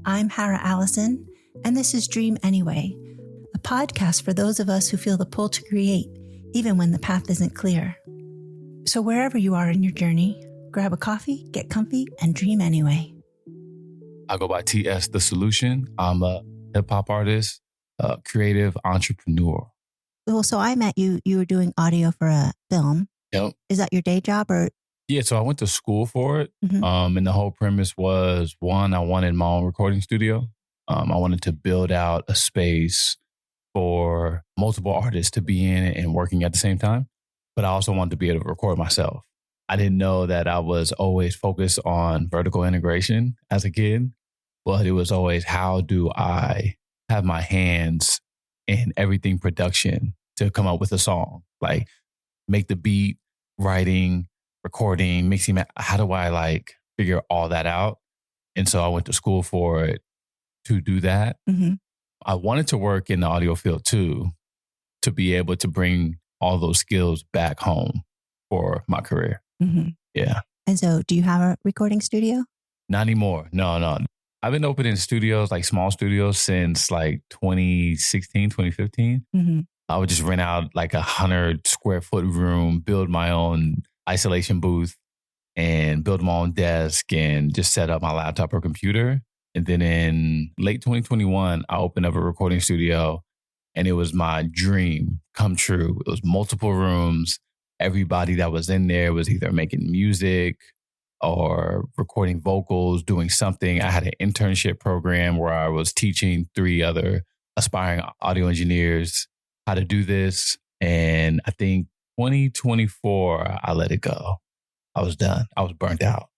I'm Allison, and this is Dream Anyway, a podcast for those of us who feel the pull to create, even when the path isn't clear. So wherever you are in your journey, grab a coffee, get comfy, and dream anyway. I go by T.S The Solution. I'm a hip-hop artist, a creative entrepreneur. Well, so I met you were doing audio for a film. Yep. Is that your day job or? Yeah, so I went to school for it. Mm-hmm. And the whole premise was, one, I wanted my own recording studio. I wanted to build out a space for multiple artists to be in and working at the same time. But I also wanted to be able to record myself. I didn't know that I was always focused on vertical integration as a kid, but it was always, how do I have my hands in everything production to come up with a song? Like, make the beat, writing, recording, mixing. How do I figure all that out? And so I went to school for it to do that. Mm-hmm. I wanted to work in the audio field too, to be able to bring all those skills back home for my career. Mm-hmm. Yeah. And so do you have a recording studio? Not anymore. No. I've been opening studios, like small studios, since 2016, 2015. Mm-hmm. I would just rent out 100 square foot room, build my own isolation booth and build my own desk and just set up my laptop or computer. And then in late 2021, I opened up a recording studio and it was my dream come true. It was multiple rooms. Everybody that was in there was either making music or recording vocals, doing something. I had an internship program where I was teaching 3 other aspiring audio engineers how to do this. And I think 2024, I let it go. I was done. I was burnt out.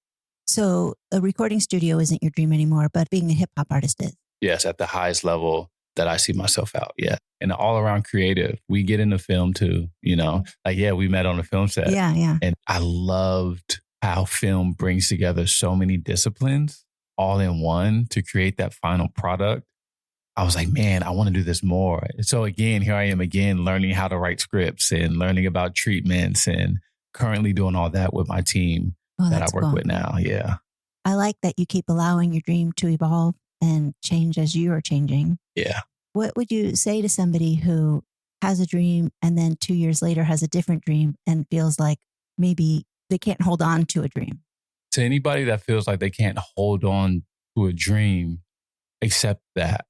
So a recording studio isn't your dream anymore, but being a hip hop artist is. Yes, at the highest level that I see myself out. Yeah. And all around creative. We get into film too, we met on a film set. Yeah. And I loved how film brings together so many disciplines all in one to create that final product. I was like, man, I want to do this more. So again, here I am again, learning how to write scripts and learning about treatments and currently doing all that with my team that I work with now. Yeah. I like that you keep allowing your dream to evolve and change as you are changing. Yeah. What would you say to somebody who has a dream and then 2 years later has a different dream and feels like maybe they can't hold on to a dream? To anybody that feels like they can't hold on to a dream, accept that.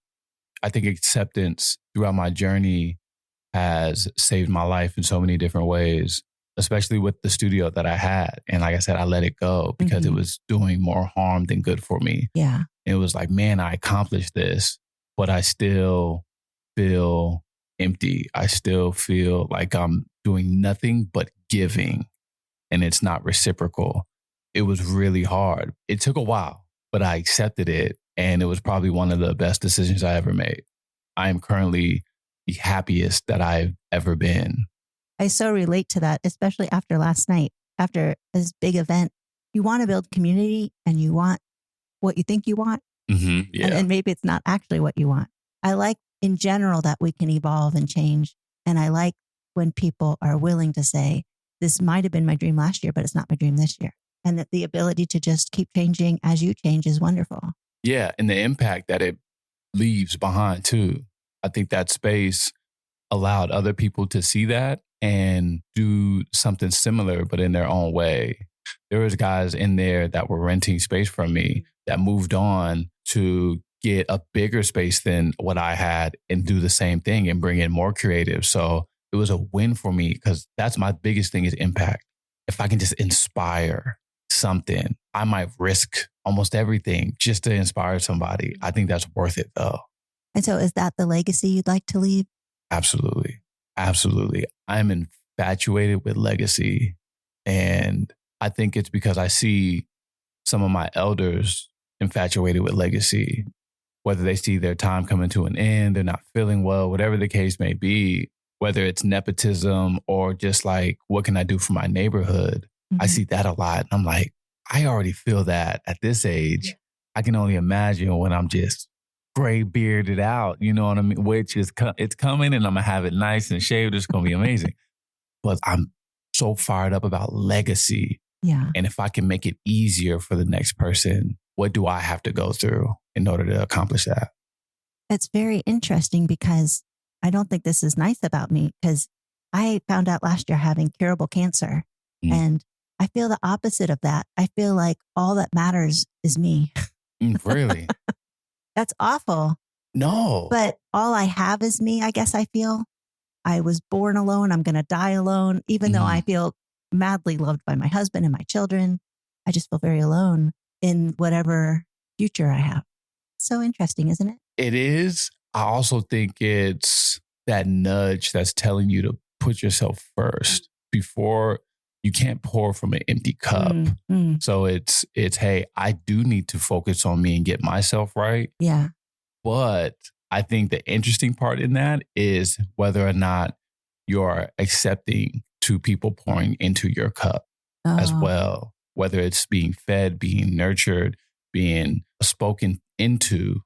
I think acceptance throughout my journey has saved my life in so many different ways, especially with the studio that I had. And like I said, I let it go because it was doing more harm than good for me. Yeah. And it was like, man, I accomplished this, but I still feel empty. I still feel like I'm doing nothing but giving and it's not reciprocal. It was really hard. It took a while, but I accepted it. And it was probably one of the best decisions I ever made. I am currently the happiest that I've ever been. I so relate to that, especially after last night, after this big event. You want to build community and you want what you think you want. Mm-hmm, yeah. And maybe it's not actually what you want. I like in general that we can evolve and change. And I like when people are willing to say, this might have been my dream last year, but it's not my dream this year. And that the ability to just keep changing as you change is wonderful. Yeah. And the impact that it leaves behind too. I think that space allowed other people to see that and do something similar, but in their own way. There was guys in there that were renting space from me that moved on to get a bigger space than what I had and do the same thing and bring in more creative. So it was a win for me because that's my biggest thing is impact. If I can just inspire something, I might risk almost everything just to inspire somebody. I think that's worth it though. And so is that the legacy you'd like to leave? Absolutely. Absolutely. I'm infatuated with legacy. And I think it's because I see some of my elders infatuated with legacy, whether they see their time coming to an end, they're not feeling well, whatever the case may be, whether it's nepotism or just what can I do for my neighborhood? I see that a lot. I'm like, I already feel that at this age. Yeah. I can only imagine when I'm just gray bearded out, you know what I mean? Which is, it's coming and I'm going to have it nice and shaved. It's going to be amazing. But I'm so fired up about legacy. Yeah. And if I can make it easier for the next person, what do I have to go through in order to accomplish that? It's very interesting because I don't think this is nice about me because I found out last year having curable cancer. Mm. And I feel the opposite of that. I feel like all that matters is me. Really? That's awful. No. But all I have is me, I guess I feel. I was born alone. I'm going to die alone. Even though I feel madly loved by my husband and my children, I just feel very alone in whatever future I have. So interesting, isn't it? It is. I also think it's that nudge that's telling you to put yourself first before. You can't pour from an empty cup. So it's, hey, I do need to focus on me and get myself right. Yeah. But I think the interesting part in that is whether or not you're accepting to people pouring into your cup as well, whether it's being fed, being nurtured, being spoken into.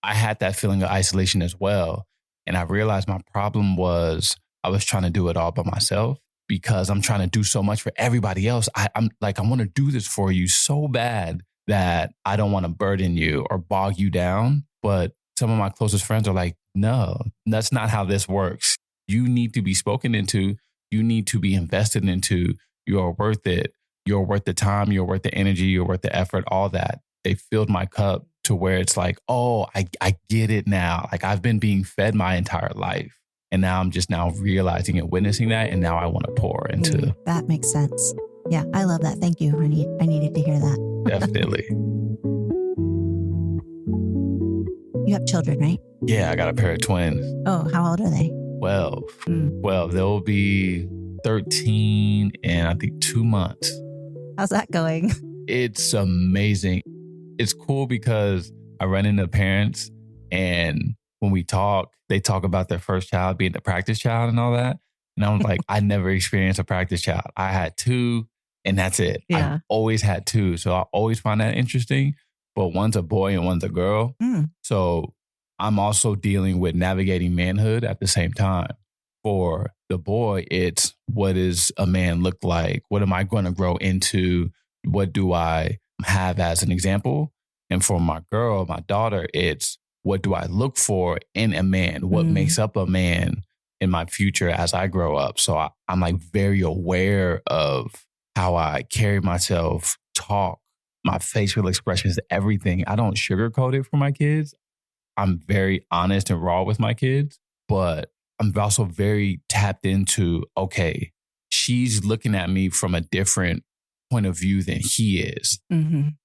I had that feeling of isolation as well. And I realized my problem was I was trying to do it all by myself because I'm trying to do so much for everybody else. I'm like, I want to do this for you so bad that I don't want to burden you or bog you down. But some of my closest friends are like, no, that's not how this works. You need to be spoken into. You need to be invested into. You're worth it. You're worth the time. You're worth the energy. You're worth the effort, all that. They filled my cup to where it's like, oh, I get it now. Like I've been being fed my entire life. And now I'm just now realizing and witnessing that. And now I want to pour into. That makes sense. Yeah, I love that. Thank you. I needed to hear that. Definitely. You have children, right? Yeah, I got a pair of twins. Oh, how old are they? 12. 12. They'll be 13 in, I think, 2 months. How's that going? It's amazing. It's cool because I run into parents and when we talk, they talk about their first child being the practice child and all that. And I'm like, I never experienced a practice child. I had 2 and that's it. Yeah. I've always had 2. So I always find that interesting. But one's a boy and one's a girl. So I'm also dealing with navigating manhood at the same time. For the boy, it's what does a man look like? What am I going to grow into? What do I have as an example? And for my girl, my daughter, it's what do I look for in a man? What makes up a man in my future as I grow up? So I'm like very aware of how I carry myself, talk, my facial expressions, everything. I don't sugarcoat it for my kids. I'm very honest and raw with my kids, but I'm also very tapped into, okay, she's looking at me from a different point of view than he is.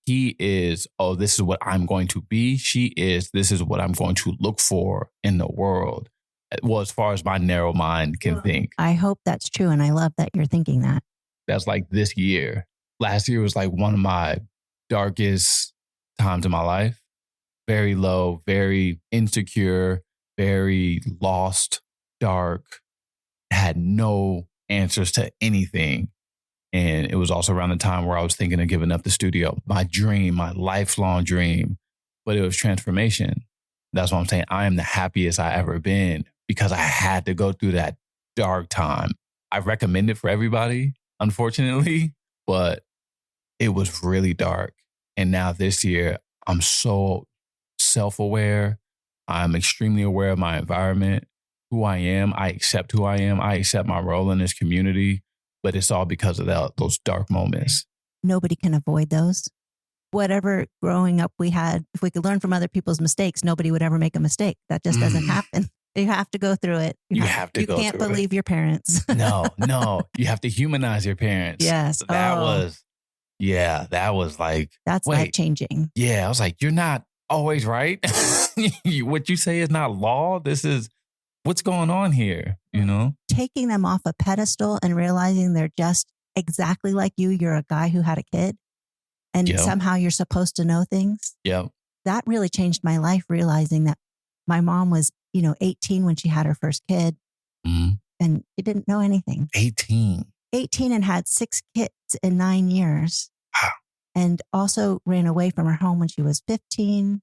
He is, oh, this is what I'm going to be. She is, this is what I'm going to look for in the world. Well, as far as my narrow mind can think. I hope that's true. And I love that you're thinking that. That's like this year. Last year was like one of my darkest times in my life. Very low, very insecure, very lost, dark, had no answers to anything. And it was also around the time where I was thinking of giving up the studio, my dream, my lifelong dream, but it was transformation. That's what I'm saying. I am the happiest I ever been because I had to go through that dark time. I recommend it for everybody, unfortunately, but it was really dark. And now this year, I'm so self-aware. I'm extremely aware of my environment, who I am. I accept who I am. I accept my role in this community, but it's all because of those dark moments. Nobody can avoid those. Whatever growing up we had, if we could learn from other people's mistakes, nobody would ever make a mistake. That just doesn't happen. You have to go through it. You have to go through it. You can't believe your parents. No. You have to humanize your parents. Yes. That was like. That's life changing. Yeah. I was like, you're not always right. What you say is not law. This is what's going on here, you know? Taking them off a pedestal and realizing they're just exactly like you. You're a guy who had a kid and somehow you're supposed to know things. Yeah. That really changed my life, realizing that my mom was, 18 when she had her first kid and she didn't know anything. 18 and had 6 kids in 9 years. Wow. And also ran away from her home when she was 15,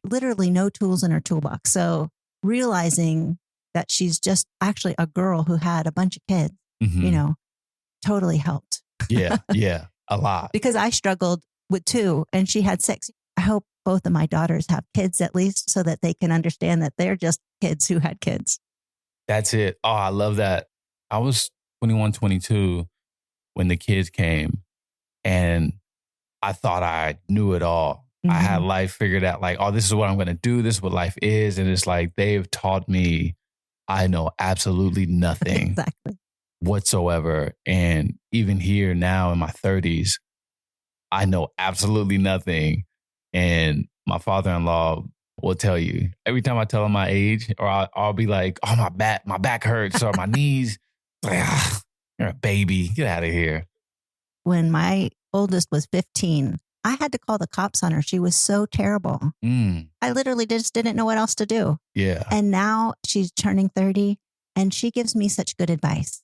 literally no tools in her toolbox. So realizing that she's just actually a girl who had a bunch of kids, totally helped. Yeah, a lot. Because I struggled with 2 and she had 6. I hope both of my daughters have kids at least so that they can understand that they're just kids who had kids. That's it. Oh, I love that. I was 21, 22 when the kids came, and I thought I knew it all. I had life figured out, like, oh, this is what I'm going to do. This is what life is. And it's like, they've taught me I know absolutely nothing Exactly. whatsoever. And even here now in my 30s, I know absolutely nothing. And my father-in-law will tell you every time I tell him my age, or I'll be like, oh, my back hurts, or my knees. Like, you're a baby. Get out of here. When my oldest was 15, I had to call the cops on her. She was so terrible. I literally just didn't know what else to do. Yeah. And now she's turning 30 and she gives me such good advice.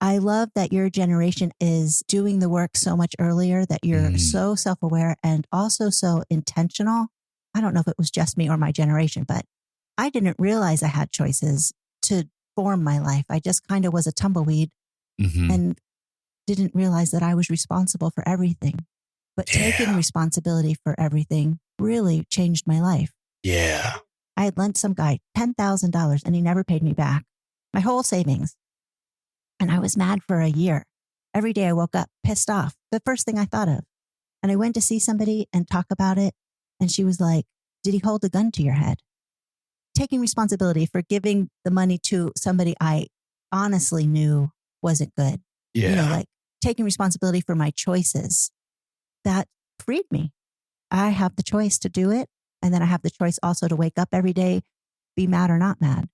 I love that your generation is doing the work so much earlier, that you're so self-aware and also so intentional. I don't know if it was just me or my generation, but I didn't realize I had choices to form my life. I just kind of was a tumbleweed and didn't realize that I was responsible for everything. But taking responsibility for everything really changed my life. Yeah. I had lent some guy $10,000 and he never paid me back. My whole savings. And I was mad for a year. Every day I woke up pissed off. The first thing I thought of. And I went to see somebody and talk about it. And she was like, did he hold a gun to your head? Taking responsibility for giving the money to somebody I honestly knew wasn't good. Yeah. You know, like taking responsibility for my choices. That freed me. I have the choice to do it. And then I have the choice also to wake up every day, be mad or not mad.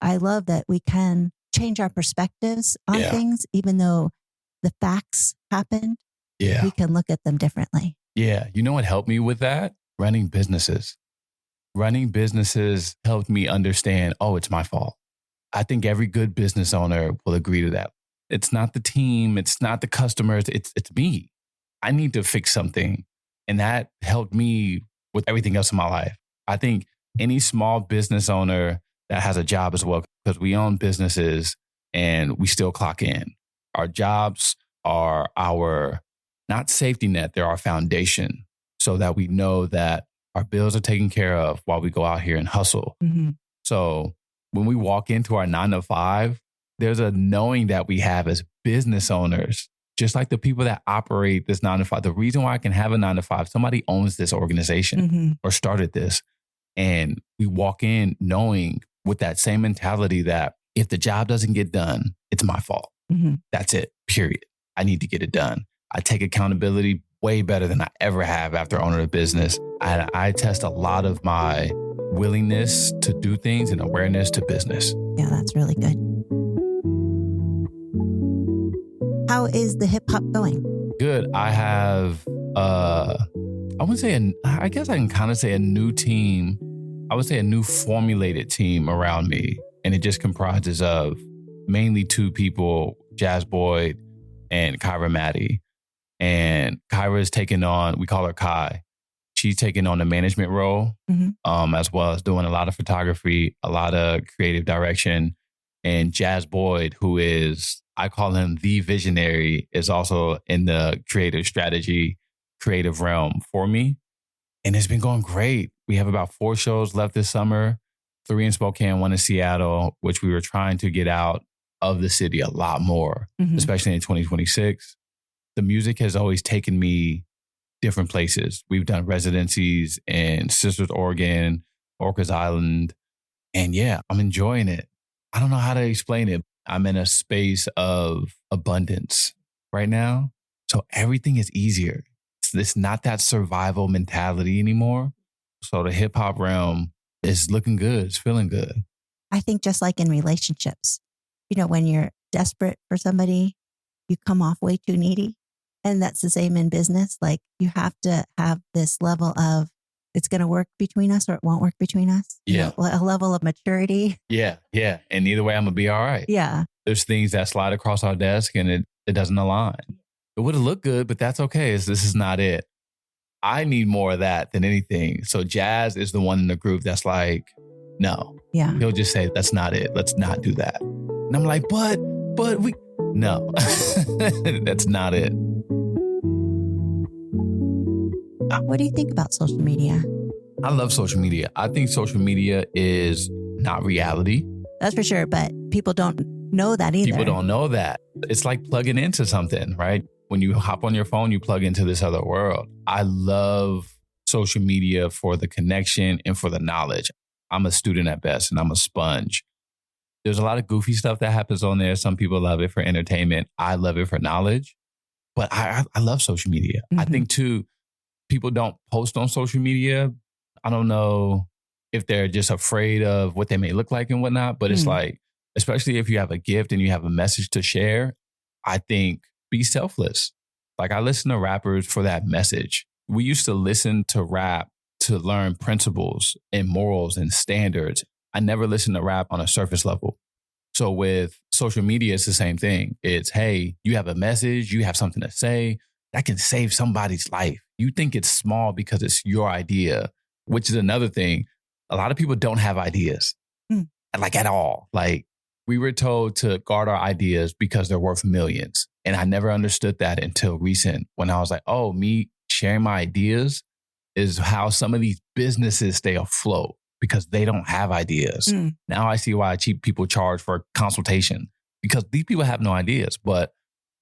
I love that we can change our perspectives on things, even though the facts happened. Yeah. We can look at them differently. Yeah. You know what helped me with that? Running businesses. Running businesses helped me understand, oh, it's my fault. I think every good business owner will agree to that. It's not the team. It's not the customers. It's me. I need to fix something. And that helped me with everything else in my life. I think any small business owner that has a job as well, because we own businesses and we still clock in. Our jobs are our, not safety net, they're our foundation, so that we know that our bills are taken care of while we go out here and hustle. So when we walk into our 9 to 5, there's a knowing that we have as business owners, just like the people that operate this 9 to 5. The reason why I can have a 9 to 5, somebody owns this organization or started this. And we walk in knowing with that same mentality that if the job doesn't get done, it's my fault. That's it, period. I need to get it done. I take accountability way better than I ever have after owning a business. And I test a lot of my willingness to do things and awareness to business. Yeah, that's really good. How is the hip hop going? Good. I have, I wouldn't say, I guess I can kind of say a new team. I would say a new formulated team around me. And it just comprises of mainly 2 people, Jazz Boyd and Kyra Maddie. And Kyra is taking on, we call her Kai. She's taking on the management role, as well as doing a lot of photography, a lot of creative direction. And Jazz Boyd, who is, I call him the visionary, is also in the creative strategy, creative realm for me. And it's been going great. We have about 4 shows left this summer, 3 in Spokane, 1 in Seattle, which we were trying to get out of the city a lot more, especially in 2026. The music has always taken me different places. We've done residencies in Sisters, Oregon, Orcas Island. And yeah, I'm enjoying it. I don't know how to explain it. I'm in a space of abundance right now. So everything is easier. It's not that survival mentality anymore. So the hip hop realm is looking good. It's feeling good. I think just like in relationships, you know, when you're desperate for somebody, you come off way too needy. And that's the same in business. Like you have to have this level of, it's going to work between us or it won't work between us. Yeah. You know, a level of maturity. Yeah. Yeah. And either way, I'm going to be all right. Yeah. There's things that slide across our desk and it doesn't align. It would have looked good, but that's okay. This is not it. I need more of that than anything. So Jazz is the one in the group that's like, no. Yeah. He'll just say, that's not it. Let's not do that. And I'm like, but we, no, that's not it. What do you think about social media? I love social media. I think social media is not reality. That's for sure, but people don't know that either. People don't know that. It's like plugging into something, right? When you hop on your phone, you plug into this other world. I love social media for the connection and for the knowledge. I'm a student at best and I'm a sponge. There's a lot of goofy stuff that happens on there. Some people love it for entertainment. I love it for knowledge, but I love social media. Mm-hmm. I think too, people don't post on social media. I don't know if they're just afraid of what they may look like and whatnot, but it's like, especially if you have a gift and you have a message to share, I think be selfless. Like I listen to rappers for that message. We used to listen to rap to learn principles and morals and standards. I never listened to rap on a surface level. So with social media, it's the same thing. It's, hey, you have a message, you have something to say that can save somebody's life. You think it's small because it's your idea, which is another thing. A lot of people don't have ideas, like at all. Like we were told to guard our ideas because they're worth millions. And I never understood that until recent when I was like, oh, me sharing my ideas is how some of these businesses stay afloat because they don't have ideas. Now I see why cheap people charge for consultation because these people have no ideas. But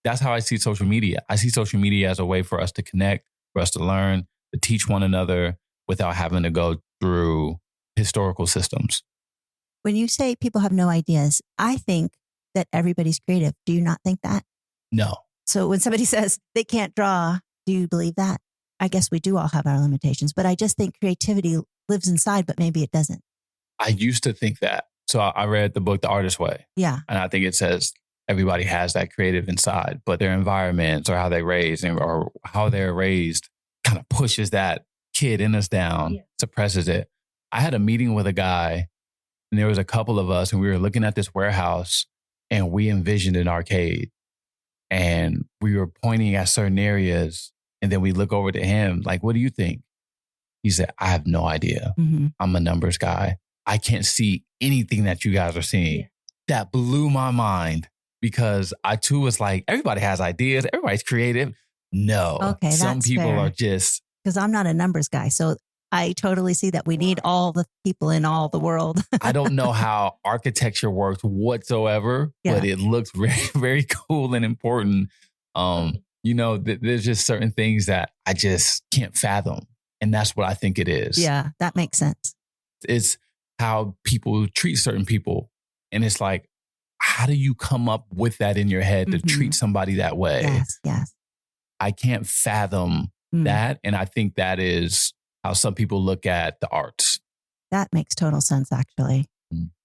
that's how I see social media. I see social media as a way for us to connect, for us to learn, to teach one another without having to go through historical systems. When you say people have no ideas, I think that everybody's creative. Do you not think that? No. So when somebody says they can't draw, do you believe that? I guess we do all have our limitations, but I just think creativity lives inside, but maybe it doesn't. I used to think that. So I read the book, The Artist's Way. Yeah. And I think it says everybody has that creative inside, but their environments or how they raised or how they're raised kind of pushes that kid in us down, suppresses it. I had a meeting with a guy and there was a couple of us and we were looking at this warehouse and we envisioned an arcade and we were pointing at certain areas and then we look over to him like, what do you think? He said, I have no idea. I'm a numbers guy. I can't see anything that you guys are seeing. Yeah. That blew my mind because I too was like, everybody has ideas. Everybody's creative. No. Okay, some that's people fair. are just. Because I'm not a numbers guy. So I totally see that we need all the people in all the world. I don't know how architecture works whatsoever, but it looks very, very cool and important. There's just certain things that I just can't fathom. And that's what I think it is. Yeah, that makes sense. It's how people treat certain people. And it's like, how do you come up with that in your head to treat somebody that way? Yes. I can't fathom that. And I think that is how some people look at the arts. That makes total sense, actually.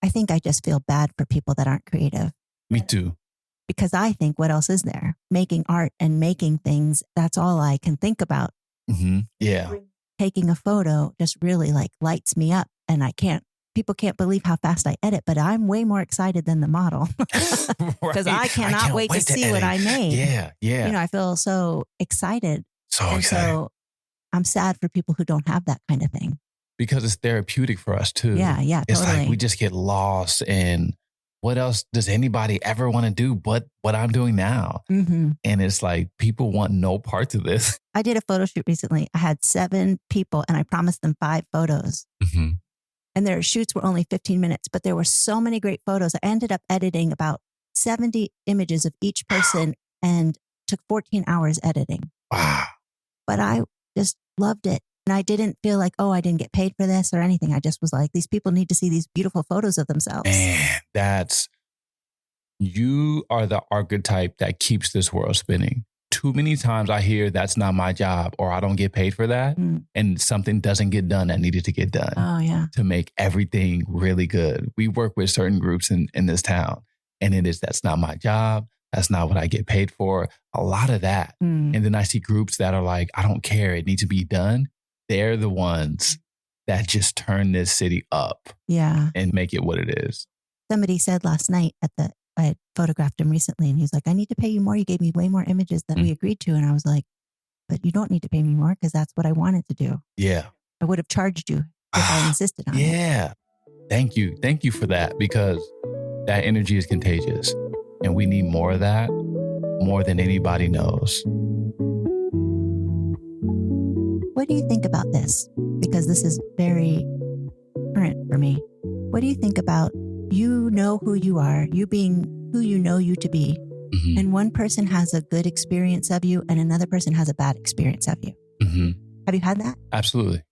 I think I just feel bad for people that aren't creative. Me too. Because I think, what else is there? Making art and making things, that's all I can think about. Yeah. Taking a photo just really like lights me up and people can't believe how fast I edit, but I'm way more excited than the model because I cannot wait to see what I made. Yeah. I feel so excited. So excited. So I'm sad for people who don't have that kind of thing. Because it's therapeutic for us too. Yeah, It's totally. like we just get lost in what else does anybody ever want to do but what I'm doing now? And it's like people want no parts of this. I did a photo shoot recently. I had 7 people and I promised them 5 photos. And their shoots were only 15 minutes, but there were so many great photos. I ended up editing about 70 images of each person and took 14 hours editing. Wow. But I just loved it. And I didn't feel like, oh, I didn't get paid for this or anything. I just was like, these people need to see these beautiful photos of themselves. Man, you are the archetype that keeps this world spinning. Too many times I hear that's not my job or I don't get paid for that. And something doesn't get done that needed to get done. Oh, yeah. To make everything really good. We work with certain groups in this town and that's not my job. That's not what I get paid for. A lot of that. And then I see groups that are like, I don't care. It needs to be done. They're the ones that just turn this city up. Yeah. And make it what it is. Somebody said last night I had photographed him recently and he was like, I need to pay you more. You gave me way more images than we agreed to. And I was like, but you don't need to pay me more because that's what I wanted to do. Yeah. I would have charged you if I insisted on it. Yeah. Thank you. Thank you for that because that energy is contagious and we need more of that more than anybody knows. What do you think about this? Because this is very current for me. What do you think about you know who you are, you being who you know you to be, Mm-hmm. and one person has a good experience of you and another person has a bad experience of you? Mm-hmm. Have you had that? Absolutely.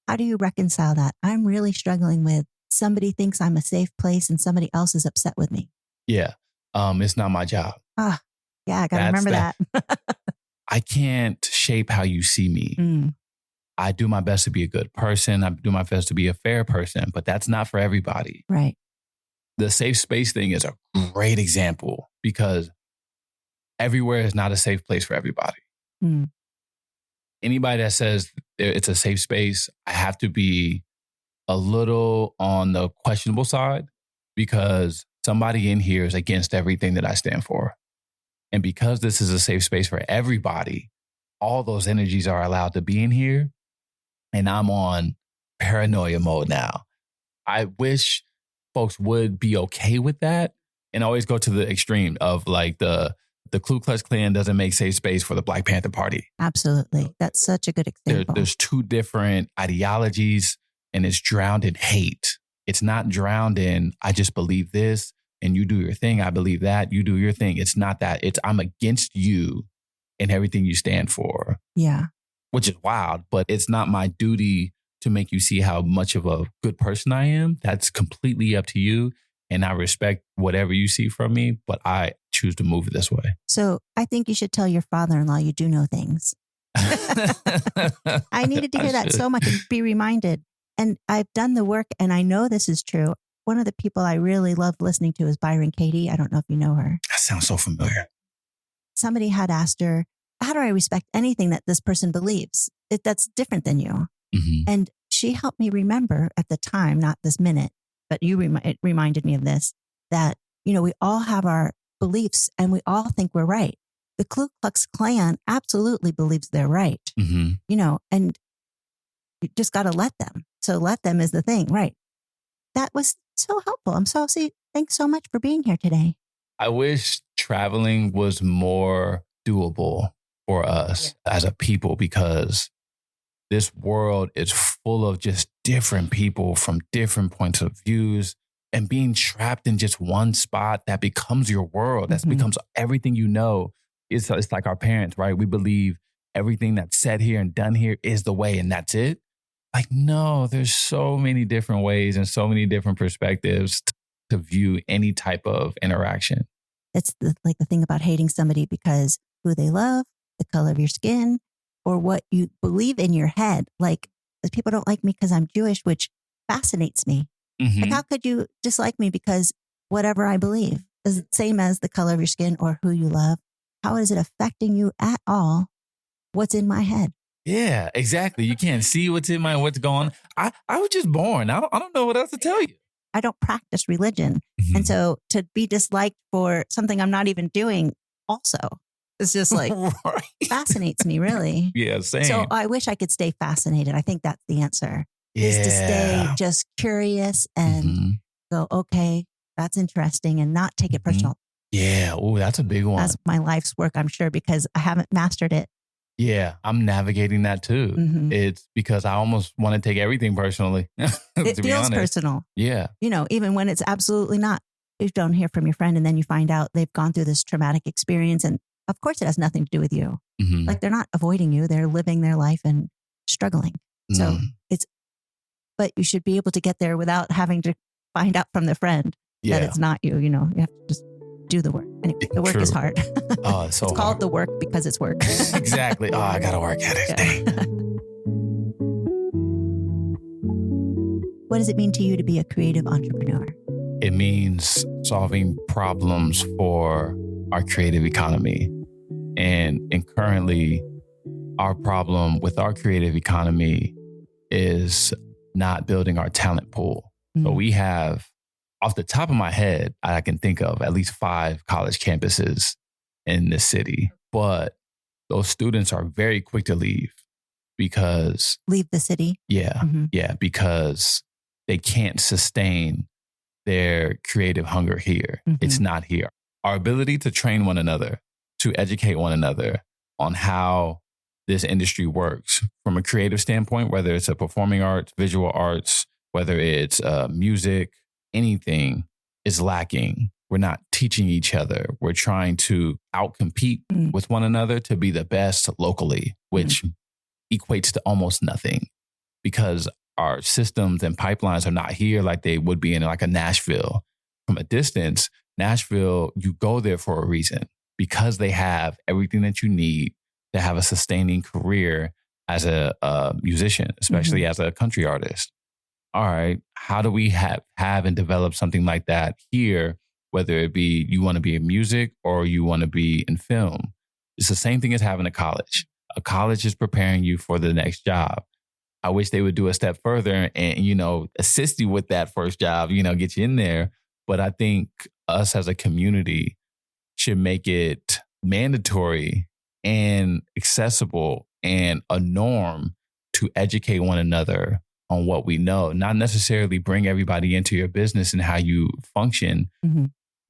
How do you reconcile that? I'm really struggling with somebody thinks I'm a safe place and somebody else is upset with me. Yeah. It's not my job. Yeah, I got to remember that. I can't shape how you see me. I do my best to be a good person. I do my best to be a fair person, but that's not for everybody. Right. The safe space thing is a great example because everywhere is not a safe place for everybody. Anybody that says it's a safe space, I have to be a little on the questionable side because somebody in here is against everything that I stand for. And because this is a safe space for everybody, all those energies are allowed to be in here. And I'm on paranoia mode now. I wish folks would be okay with that and always go to the extreme of like the Ku Klux Klan doesn't make safe space for the Black Panther Party. Absolutely. That's such a good example. There's two different ideologies and it's drowned in hate. It's not drowned in, I just believe this and you do your thing. I believe that you do your thing. It's not that. It's I'm against you and everything you stand for. Yeah. Which is wild, but it's not my duty to make you see how much of a good person I am. That's completely up to you. And I respect whatever you see from me, but I choose to move this way. So I think you should tell your father-in-law you do know things. I needed to hear that so much and be reminded. And I've done the work and I know this is true. One of the people I really love listening to is Byron Katie. I don't know if you know her. That sounds so familiar. Somebody had asked her, how do I respect anything that this person believes? That's different than you. Mm-hmm. And she helped me remember at the time, not this minute, but it reminded me of this, that, you know, we all have our beliefs and we all think we're right. The Ku Klux Klan absolutely believes they're right, Mm-hmm. you know, and you just got to let them. So let them is the thing, right? That was so helpful. Thanks so much for being here today. I wish traveling was more doable for us as a people because this world is full of just different people from different points of views and being trapped in just one spot that becomes your world. That becomes everything you know. It's like our parents, right? We believe everything that's said here and done here is the way and that's it. Like, no, there's so many different ways and so many different perspectives to view any type of interaction. It's the thing about hating somebody because who they love, the color of your skin, or what you believe in your head. Like, people don't like me because I'm Jewish, which fascinates me. Mm-hmm. Like, how could you dislike me because whatever I believe is the same as the color of your skin or who you love? How is it affecting you at all? What's in my head? Yeah, exactly. You can't see what's going on. I was just born. I don't know what else to tell you. I don't practice religion. Mm-hmm. And so to be disliked for something I'm not even doing also is just like right. fascinates me, really. Yeah, same. So I wish I could stay fascinated. I think that's the answer. Yeah. Is to stay just curious and go, okay, that's interesting and not take it personal. Yeah. Oh, that's a big one. That's my life's work, I'm sure, because I haven't mastered it. Yeah, I'm navigating that too. Mm-hmm. It's because I almost want to take everything personally. It feels personal. Yeah. You know, even when it's absolutely not. You don't hear from your friend and then you find out they've gone through this traumatic experience. And of course it has nothing to do with you. Mm-hmm. Like, they're not avoiding you. They're living their life and struggling. So but you should be able to get there without having to find out from the friend that it's not you. You know, you have to just do the work. Anyway, the work is hard. Oh, it's so it's called the work because it's work. Exactly. Oh, I got to work at it. Yeah. What does it mean to you to be a creative entrepreneur? It means solving problems for our creative economy. And currently, our problem with our creative economy is not building our talent pool. Mm-hmm. So we have, off the top of my head, I can think of at least 5 college campuses in this city. But those students are very quick to leave because... Leave the city? Yeah. Mm-hmm. Yeah, because they can't sustain their creative hunger here. Mm-hmm. It's not here. Our ability to train one another, to educate one another on how this industry works from a creative standpoint, whether it's a performing arts, visual arts, whether it's music, anything is lacking. We're not teaching each other. We're trying to outcompete with one another to be the best locally, which equates to almost nothing because our systems and pipelines are not here like they would be in like a Nashville. From a distance, Nashville, you go there for a reason because they have everything that you need to have a sustaining career as a musician, especially as a country artist. All right, how do we have and develop something like that here, whether it be you want to be in music or you want to be in film? It's the same thing as having a college. A college is preparing you for the next job. I wish they would do a step further and, assist you with that first job, get you in there. But I think us as a community should make it mandatory and accessible and a norm to educate one another on what we know, not necessarily bring everybody into your business and how you function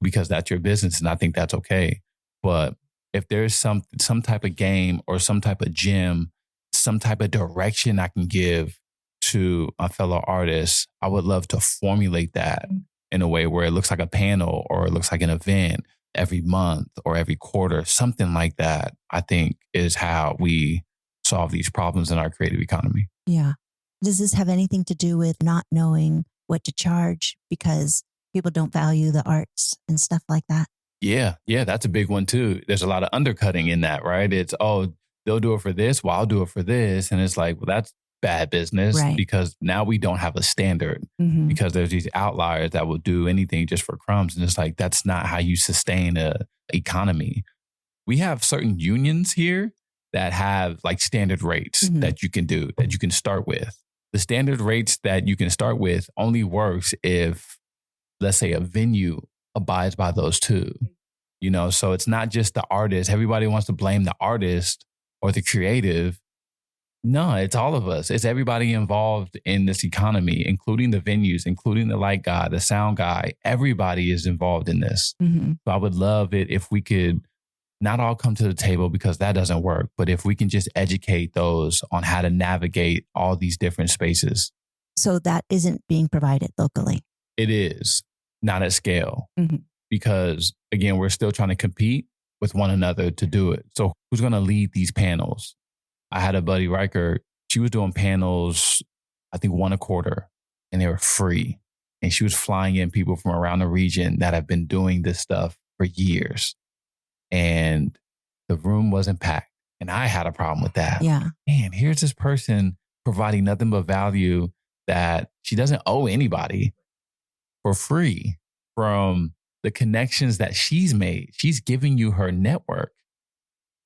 because that's your business. And I think that's okay. But if there's some type of game or some type of gym, some type of direction I can give to a fellow artist, I would love to formulate that in a way where it looks like a panel or it looks like an event every month or every quarter, something like that, I think is how we solve these problems in our creative economy. Yeah. Does this have anything to do with not knowing what to charge because people don't value the arts and stuff like that? Yeah, that's a big one too. There's a lot of undercutting in that, right? It's, they'll do it for this, well, I'll do it for this. And it's like, well, that's bad business because now we don't have a standard because there's these outliers that will do anything just for crumbs. And it's like, that's not how you sustain a economy. We have certain unions here that have like standard rates that you can do, that you can start with. The standard rates that you can start with only works if, let's say, a venue abides by those too. So it's not just the artist. Everybody wants to blame the artist or the creative. No, it's all of us. It's everybody involved in this economy, including the venues, including the light guy, the sound guy. Everybody is involved in this. So I would love it if we could not all come to the table because that doesn't work. But if we can just educate those on how to navigate all these different spaces. So that isn't being provided locally. It is not at scale because, again, we're still trying to compete with one another to do it. So who's going to lead these panels? I had a buddy, Riker. She was doing panels, I think 1 a quarter, and they were free. And she was flying in people from around the region that have been doing this stuff for years. And the room wasn't packed. And I had a problem with that. Yeah. Man, here's this person providing nothing but value that she doesn't owe anybody for free from the connections that she's made. She's giving you her network.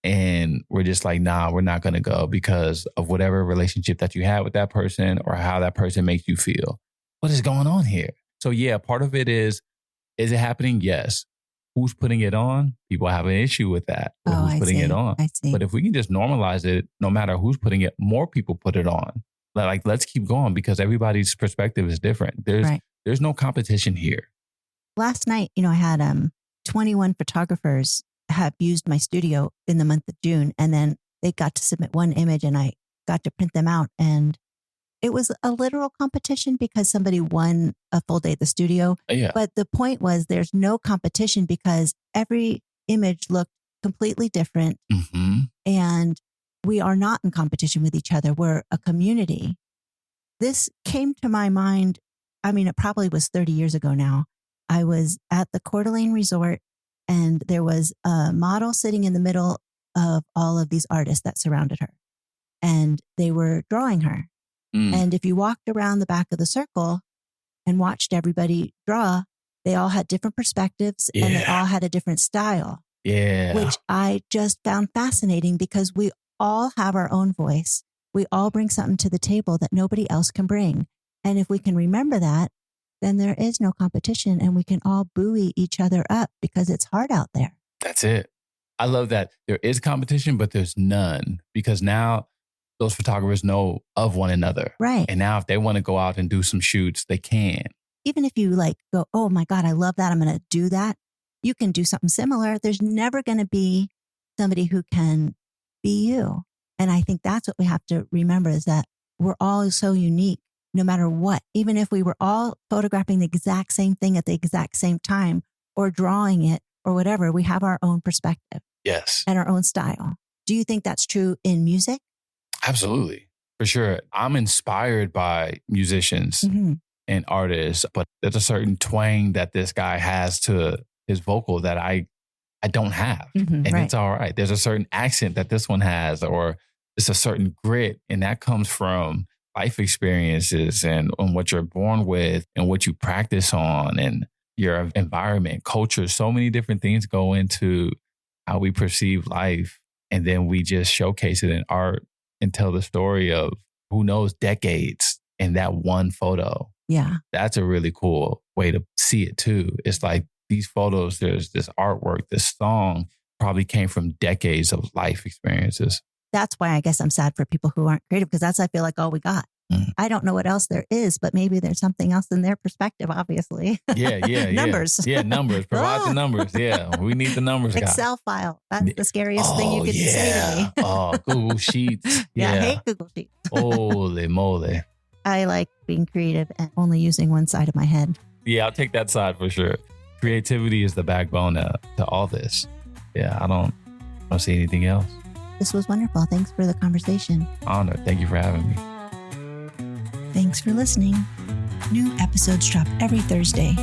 And we're just like, nah, we're not going to go because of whatever relationship that you have with that person or how that person makes you feel. What is going on here? So yeah, part of it is it happening? Yes. Who's putting it on? People have an issue with that. Who's putting it on? I see. But if we can just normalize it, no matter who's putting it, more people put it on. Like, let's keep going because everybody's perspective is different. There's no competition here. Last night, I had 21 photographers have used my studio in the month of June, and then they got to submit one image and I got to print them out. And it was a literal competition because somebody won a full day at the studio. Yeah. But the point was there's no competition because every image looked completely different. And we are not in competition with each other. We're a community. This came to my mind. I mean, it probably was 30 years ago now. I was at the Coeur d'Alene Resort and there was a model sitting in the middle of all of these artists that surrounded her. And they were drawing her. And if you walked around the back of the circle and watched everybody draw, they all had different perspectives and they all had a different style. Which I just found fascinating because we all have our own voice. We all bring something to the table that nobody else can bring. And if we can remember that, then there is no competition and we can all buoy each other up because it's hard out there. That's it. I love that there is competition, but there's none because now those photographers know of one another. Right. And now if they want to go out and do some shoots, they can. Even if you go, oh my God, I love that. I'm going to do that. You can do something similar. There's never going to be somebody who can be you. And I think that's what we have to remember, is that we're all so unique no matter what. Even if we were all photographing the exact same thing at the exact same time or drawing it or whatever, we have our own perspective. Yes. And our own style. Do you think that's true in music? Absolutely. For sure. I'm inspired by musicians and artists, but there's a certain twang that this guy has to his vocal that I don't have. And it's all right. There's a certain accent that this one has, or it's a certain grit. And that comes from life experiences and what you're born with and what you practice on and your environment, culture. So many different things go into how we perceive life. And then we just showcase it in art and tell the story of, who knows, decades in that one photo. Yeah. That's a really cool way to see it too. It's like these photos, there's this artwork, this song probably came from decades of life experiences. That's why I guess I'm sad for people who aren't creative, because that's, I feel like, all we got. I don't know what else there is, but maybe there's something else in their perspective, obviously. Numbers. Yeah, numbers. Provide the numbers. Yeah, we need the numbers. Excel file. That's the scariest thing you could say to me. Google Sheets. Yeah, I hate Google Sheets. Holy moly. I like being creative and only using one side of my head. Yeah, I'll take that side for sure. Creativity is the backbone to all this. Yeah, I don't see anything else. This was wonderful. Thanks for the conversation. Honored. Thank you for having me. Thanks for listening. New episodes drop every Thursday.